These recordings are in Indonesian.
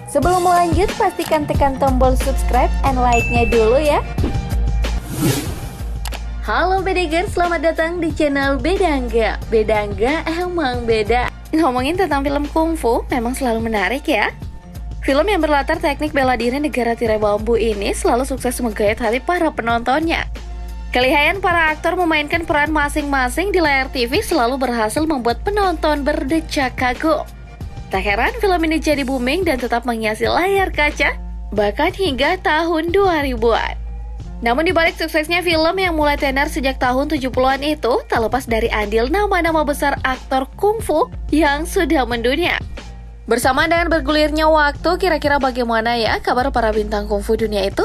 Sebelum lanjut, pastikan tekan tombol subscribe and like-nya dulu ya. Halo Bedagers, selamat datang di channel Beda Enggak. Beda Enggak emang beda. Ngomongin tentang film kungfu memang selalu menarik ya. Film yang berlatar teknik bela diri negara tirai bambu ini selalu sukses menggayat hati para penontonnya. Kelihayan para aktor memainkan peran masing-masing di layar TV selalu berhasil membuat penonton berdecak kagum. Tak heran film ini jadi booming dan tetap menghiasi layar kaca, bahkan hingga tahun 2000-an. Namun dibalik suksesnya film yang mulai tenar sejak tahun 70-an itu, tak lepas dari andil nama-nama besar aktor kungfu yang sudah mendunia. Bersama dengan bergulirnya waktu, kira-kira bagaimana ya kabar para bintang kungfu dunia itu?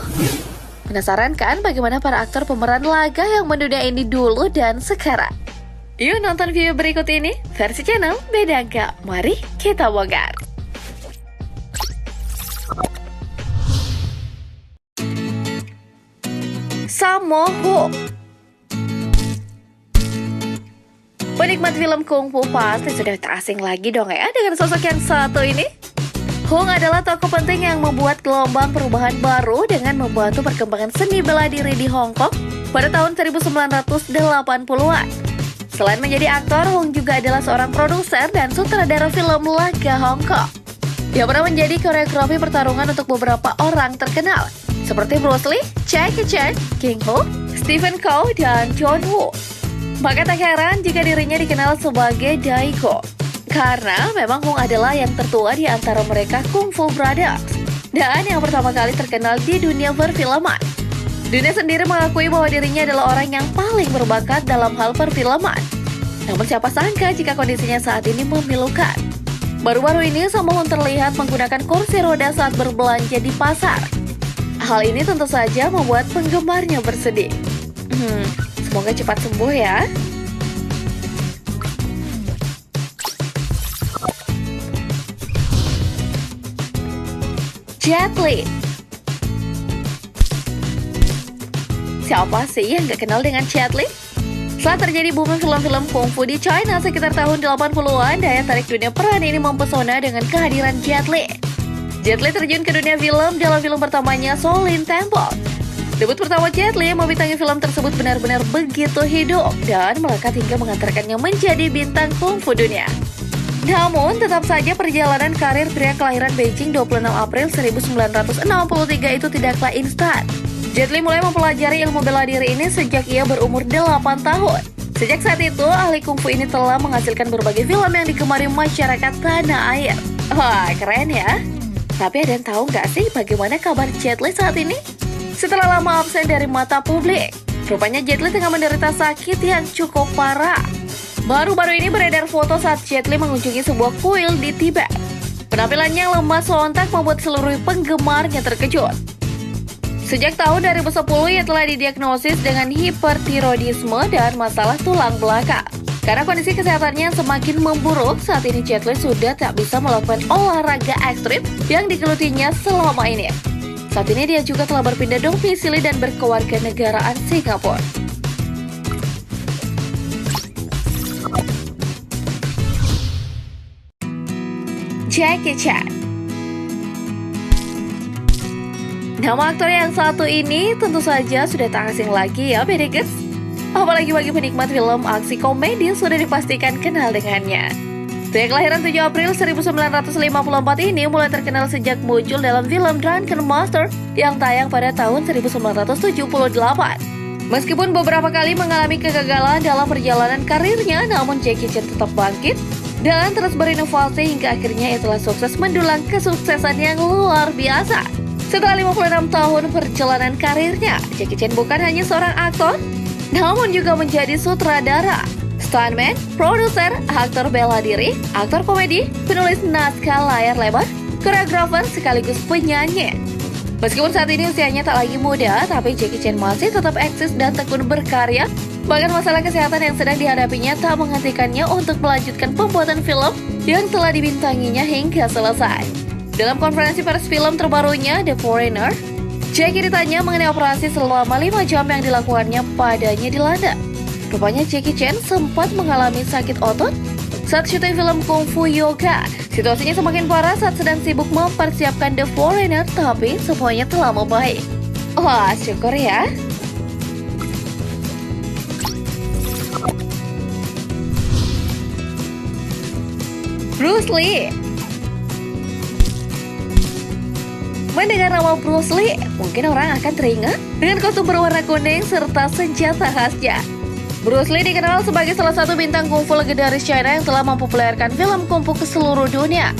Penasaran kan bagaimana para aktor pemeran laga yang mendunia ini dulu dan sekarang? Yuk nonton video berikut ini, versi channel Beda Enggak. Mari kita bongkar. Sammo Hung. Penikmat film kungfu pasti sudah tak asing lagi dong ya dengan sosok yang satu ini. Hung adalah tokoh penting yang membuat gelombang perubahan baru dengan membantu perkembangan seni bela diri di Hong Kong pada tahun 1980-an. Selain menjadi aktor, Hung juga adalah seorang produser dan sutradara film laga Hong Kong. Dia pernah menjadi koreografi pertarungan untuk beberapa orang terkenal, seperti Bruce Lee, Jackie Chan, King Ho, Stephen Chow, dan John Woo. Maka tak heran jika dirinya dikenal sebagai Daiko, karena memang Hung adalah yang tertua di antara mereka Kung Fu Brothers, dan yang pertama kali terkenal di dunia perfilman. Dunia sendiri mengakui bahwa dirinya adalah orang yang paling berbakat dalam hal perfilman. Namun siapa sangka jika kondisinya saat ini memilukan. Baru-baru ini Sammo Hung terlihat menggunakan kursi roda saat berbelanja di pasar. Hal ini tentu saja membuat penggemarnya bersedih. Semoga cepat sembuh ya. Jet Li. Siapa sih yang gak kenal dengan Jet Li? Setelah terjadi booming film-film kungfu di China sekitar tahun 80-an, daya tarik dunia peran ini mempesona dengan kehadiran Jet Li. Jet Li terjun ke dunia film dalam film pertamanya Shaolin Temple. Debut pertama Jet Li membintangi film tersebut benar-benar begitu hidup dan melekat hingga mengantarkannya menjadi bintang kungfu dunia. Namun, tetap saja perjalanan karir pria kelahiran Beijing 26 April 1963 itu tidaklah instan. Jet Li mulai mempelajari ilmu bela diri ini sejak ia berumur 8 tahun. Sejak saat itu, ahli kungfu ini telah menghasilkan berbagai film yang digemari masyarakat tanah air. Wah, keren ya. Tapi ada yang tahu nggak sih bagaimana kabar Jet Li saat ini? Setelah lama absen dari mata publik, rupanya Jet Li tengah menderita sakit yang cukup parah. Baru-baru ini beredar foto saat Jet Li mengunjungi sebuah kuil di Tibet. Penampilannya yang lemas sontak membuat seluruh penggemarnya terkejut. Sejak tahun 2010, ia telah didiagnosis dengan hipertiroidisme dan masalah tulang belakang. Karena kondisi kesehatannya yang semakin memburuk, saat ini Jet Li sudah tak bisa melakukan olahraga ekstrim yang digelutinya selama ini. Saat ini dia juga telah berpindah domisili dan berkewarganegaraan Singapura. Jackie Chan. Nama aktor yang satu ini tentu saja sudah tak asing lagi ya Bedagers. Apalagi bagi penikmat film aksi komedi sudah dipastikan kenal dengannya. Pria kelahiran 7 April 1954 ini mulai terkenal sejak muncul dalam film Drunken Master yang tayang pada tahun 1978. Meskipun beberapa kali mengalami kegagalan dalam perjalanan karirnya, namun Jackie Chan tetap bangkit dan terus berinovasi hingga akhirnya ia telah sukses mendulang kesuksesan yang luar biasa. Setelah 56 tahun perjalanan karirnya, Jackie Chan bukan hanya seorang aktor, namun juga menjadi sutradara, stuntman, produser, aktor bela diri, aktor komedi, penulis naskah layar lebar, koreografer sekaligus penyanyi. Meskipun saat ini usianya tak lagi muda, tapi Jackie Chan masih tetap eksis dan tekun berkarya. Bahkan masalah kesehatan yang sedang dihadapinya tak menghentikannya untuk melanjutkan pembuatan film yang telah dibintanginya hingga selesai. Dalam konferensi pers film terbarunya, The Foreigner, Jackie ditanya mengenai operasi selama 5 jam yang dilakukannya padanya di London. Rupanya Jackie Chan sempat mengalami sakit otot saat syuting film Kung Fu Yoga. Situasinya semakin parah saat sedang sibuk mempersiapkan The Foreigner, tapi semuanya telah membaik. Wah, syukur ya. Bruce Lee. Mendengar nama Bruce Lee, mungkin orang akan teringat dengan kostum berwarna kuning serta senjata khasnya. Bruce Lee dikenal sebagai salah satu bintang kungfu legendaris China yang telah mempopulerkan film kungfu ke seluruh dunia.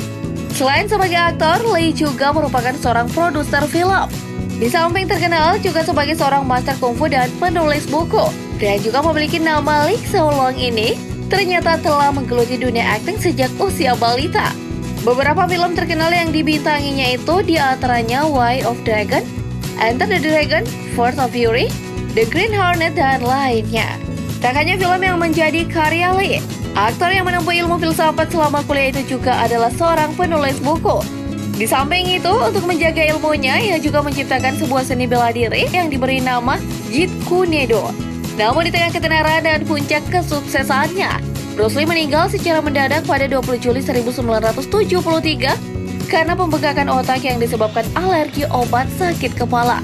Selain sebagai aktor, Lee juga merupakan seorang produser film. Di samping terkenal juga sebagai seorang master kungfu dan penulis buku. Dan juga memiliki nama Lee Shaolong ini, ternyata telah menggeluti dunia akting sejak usia balita. Beberapa film terkenal yang dibintanginya itu diantaranya Way of Dragon, Enter the Dragon, Force of Fury, The Green Hornet, dan lainnya. Tak hanya film yang menjadi karya Lee, aktor yang menempuh ilmu filsafat selama kuliah itu juga adalah seorang penulis buku. Di samping itu, untuk menjaga ilmunya, ia juga menciptakan sebuah seni bela diri yang diberi nama Jeet Kune Do. Namun di tengah ketenaran dan puncak kesuksesannya, Bruce Lee meninggal secara mendadak pada 20 Juli 1973 karena pembengkakan otak yang disebabkan alergi obat sakit kepala.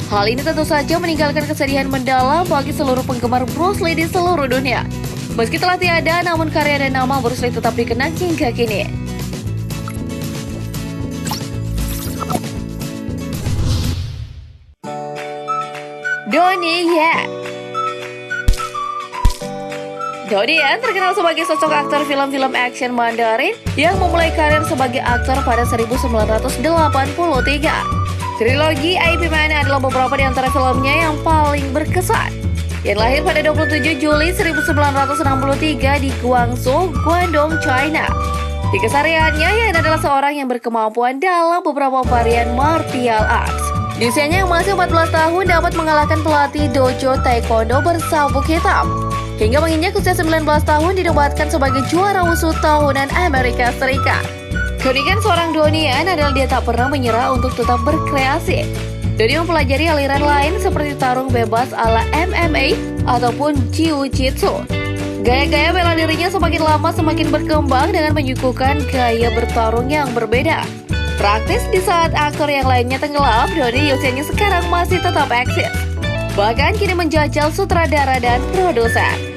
Hal ini tentu saja meninggalkan kesedihan mendalam bagi seluruh penggemar Bruce Lee di seluruh dunia. Meski telah tiada, namun karya dan nama Bruce Lee tetap dikenang hingga kini. Donnie Yen. Donnie Yen terkenal sebagai sosok aktor film-film action Mandarin yang memulai karir sebagai aktor pada 1983. Trilogi IP Man adalah beberapa di antara filmnya yang paling berkesan. Yang lahir pada 27 Juli 1963 di Guangzhou, Guangdong, China. Di kesehariannya, Yen adalah seorang yang berkemampuan dalam beberapa varian martial arts. Di usianya yang masih 14 tahun dapat mengalahkan pelatih dojo taekwondo bersabuk hitam. Hingga menginjak usia 19 tahun dinobatkan sebagai juara wushu tahunan Amerika Serikat. Keunikan seorang Donnie Yen adalah dia tak pernah menyerah untuk tetap berkreasi. Donnie mempelajari aliran lain seperti tarung bebas ala MMA ataupun Jiu-Jitsu. Gaya-gaya bela dirinya semakin lama semakin berkembang dengan menyuguhkan gaya bertarung yang berbeda. Praktis di saat aktor yang lainnya tenggelam, Donnie usianya sekarang masih tetap eksis. Bahkan kini menjajal sutradara dan produser.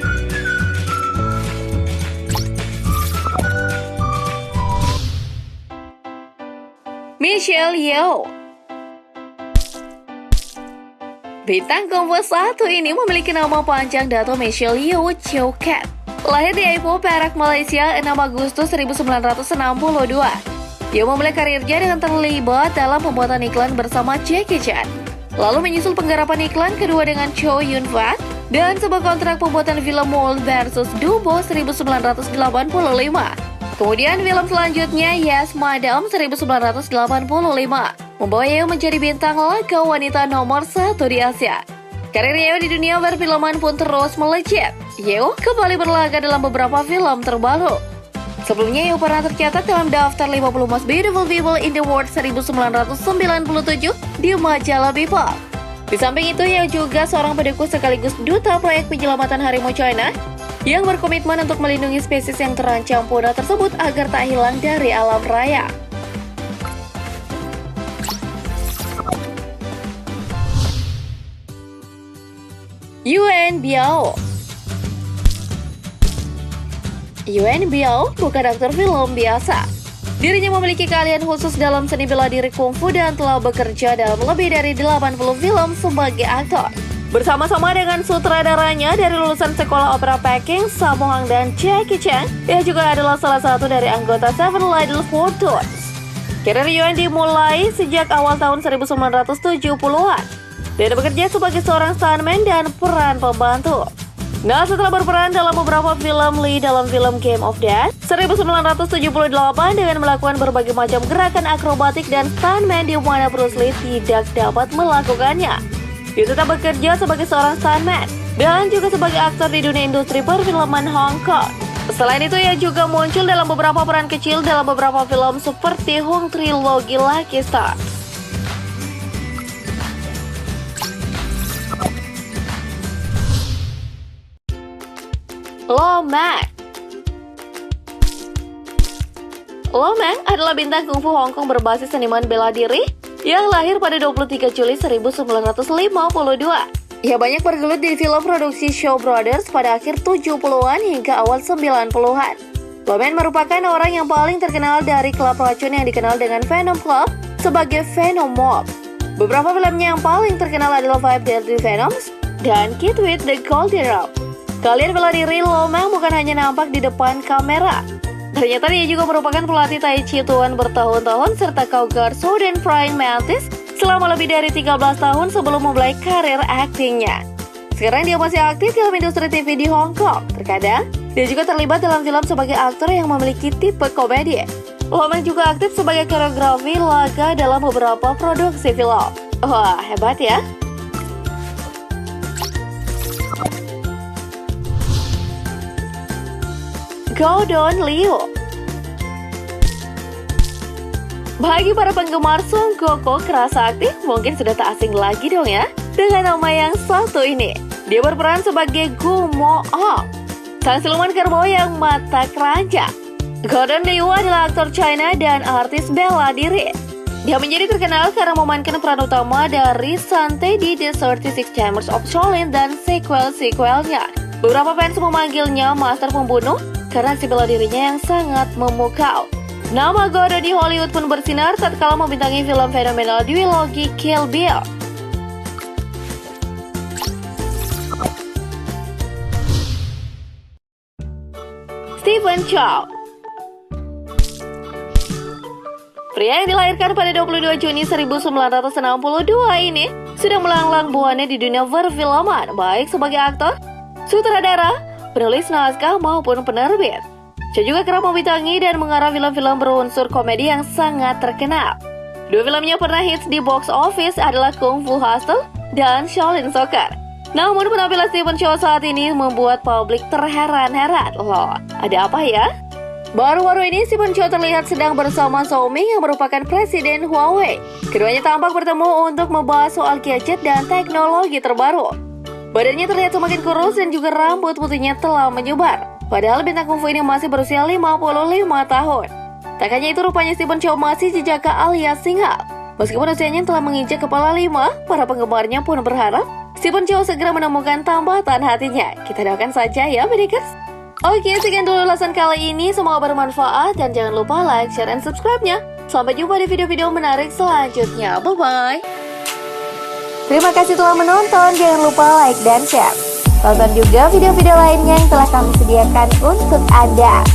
Michelle Yeoh. Bintang kungfu satu ini memiliki nama panjang Dato' Michelle Yeoh Chow Cat. Lahir di Ipoh, Perak, Malaysia, 6 Agustus 1962. Ia memulai karirnya dengan terlibat dalam pembuatan iklan bersama Jackie Chan. Lalu menyusul penggarapan iklan kedua dengan Chow Yun Fat dan sebuah kontrak pembuatan film Wolf vs. Dumbo 1985. Kemudian film selanjutnya Yes Madam 1985 membawa Yeoh menjadi bintang laga wanita nomor 1 di Asia. Karir Yeoh di dunia perfilman pun terus melejit. Yeoh kembali berlaga dalam beberapa film terbaru. Sebelumnya, Yeoh pernah tercatat dalam daftar 50 Most Beautiful People in the World 1997 di majalah People. Di samping itu, Yeoh juga seorang pendekut sekaligus duta proyek penyelamatan harimau China yang berkomitmen untuk melindungi spesies yang terancam punah tersebut agar tak hilang dari alam raya. Yuen Biao. Yuen Biao bukan aktor film biasa. Dirinya memiliki keahlian khusus dalam seni bela diri kungfu dan telah bekerja dalam lebih dari 80 film sebagai aktor. Bersama-sama dengan sutradaranya dari lulusan sekolah opera Peking, Sammo Hung dan Jackie Chan, ia juga adalah salah satu dari anggota Seven Little Fortunes. Karir Yuen dimulai sejak awal tahun 1970-an dan bekerja sebagai seorang stuntman dan peran pembantu. Nah, setelah berperan dalam beberapa film Lee dalam film Game of Death 1978 dengan melakukan berbagai macam gerakan akrobatik dan stuntman di mana Bruce Lee tidak dapat melakukannya. Dia tetap bekerja sebagai seorang stuntman dan juga sebagai aktor di dunia industri perfilman Hong Kong. Selain itu, ia juga muncul dalam beberapa peran kecil dalam beberapa film seperti Hung Trilogy Lucky Stars. Lo Mak. Lo Mang adalah bintang kungfu Hong Kong berbasis seniman bela diri yang lahir pada 23 Juli 1952. Ia banyak bergelut di film produksi Shaw Brothers pada akhir 70-an hingga awal 90-an. Lo Mang merupakan orang yang paling terkenal dari klub racun yang dikenal dengan Venom Club sebagai Venom Mob. Beberapa filmnya yang paling terkenal adalah Five Deadly Venoms dan Kid with the Golden Rope. Kalian bela diri Lo Mang bukan hanya nampak di depan kamera. Ternyata dia juga merupakan pelatih Tai Chi Tuan bertahun-tahun serta Cougar Sword and Praying Mantis selama lebih dari 13 tahun sebelum memulai karir aktingnya. Sekarang dia masih aktif dalam industri TV di Hong Kong. Terkadang, dia juga terlibat dalam film sebagai aktor yang memiliki tipe komedi. Lo Mang juga aktif sebagai koreografi laga dalam beberapa produksi film. Wah, hebat ya! Gordon Liu. Bagi para penggemar Song Koko kerasa aktif, mungkin sudah tak asing lagi dong ya dengan nama yang satu ini. Dia berperan sebagai Gu Mo Ong, sang siluman kerbau yang mata keranjang. Gordon Liu adalah aktor China dan artis bela diri. Dia menjadi terkenal karena memainkan peran utama dari Sante di The 36 Chambers of Shaolin dan sequel-sequelnya. Beberapa fans memanggilnya Master Pembunuh karena aksi bela dirinya yang sangat memukau. Nama Gordon di Hollywood pun bersinar tatkala membintangi film fenomenal duologi Kill Bill. Stephen Chow. Pria yang dilahirkan pada 22 Juni 1962 ini sudah melanglang buana di dunia perfilman, baik sebagai aktor, sutradara, penulis naskah maupun penerbit. Chow juga kerap membintangi dan mengarah film-film berunsur komedi yang sangat terkenal. Dua filmnya pernah hits di box office adalah Kung Fu Hustle dan Shaolin Soccer. Namun penampilan Stephen Chow saat ini membuat publik terheran-heran. Loh, ada apa ya? Baru-baru ini Stephen Chow terlihat sedang bersama Zhou Ming yang merupakan presiden Huawei. Keduanya tampak bertemu untuk membahas soal gadget dan teknologi terbaru. Badannya terlihat semakin kurus dan juga rambut putihnya telah menyebar. Padahal bintang kungfu ini masih berusia 55 tahun. Tak hanya itu, rupanya Stephen Chow masih jejaka alias singa. Meskipun usianya telah menginjak kepala 5, para penggemarnya pun berharap Stephen Chow segera menemukan tambatan hatinya. Kita doakan saja ya, Medikers. Oke, sekian dulu ulasan kali ini. Semoga bermanfaat dan jangan lupa like, share, dan subscribe-nya. Sampai jumpa di video-video menarik selanjutnya. Bye-bye. Terima kasih telah menonton. Jangan lupa like dan share. Tonton juga video-video lainnya yang telah kami sediakan untuk Anda.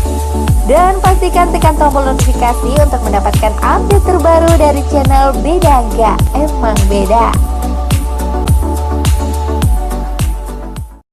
Dan pastikan tekan tombol notifikasi untuk mendapatkan update terbaru dari channel Beda Nggak Emang Beda.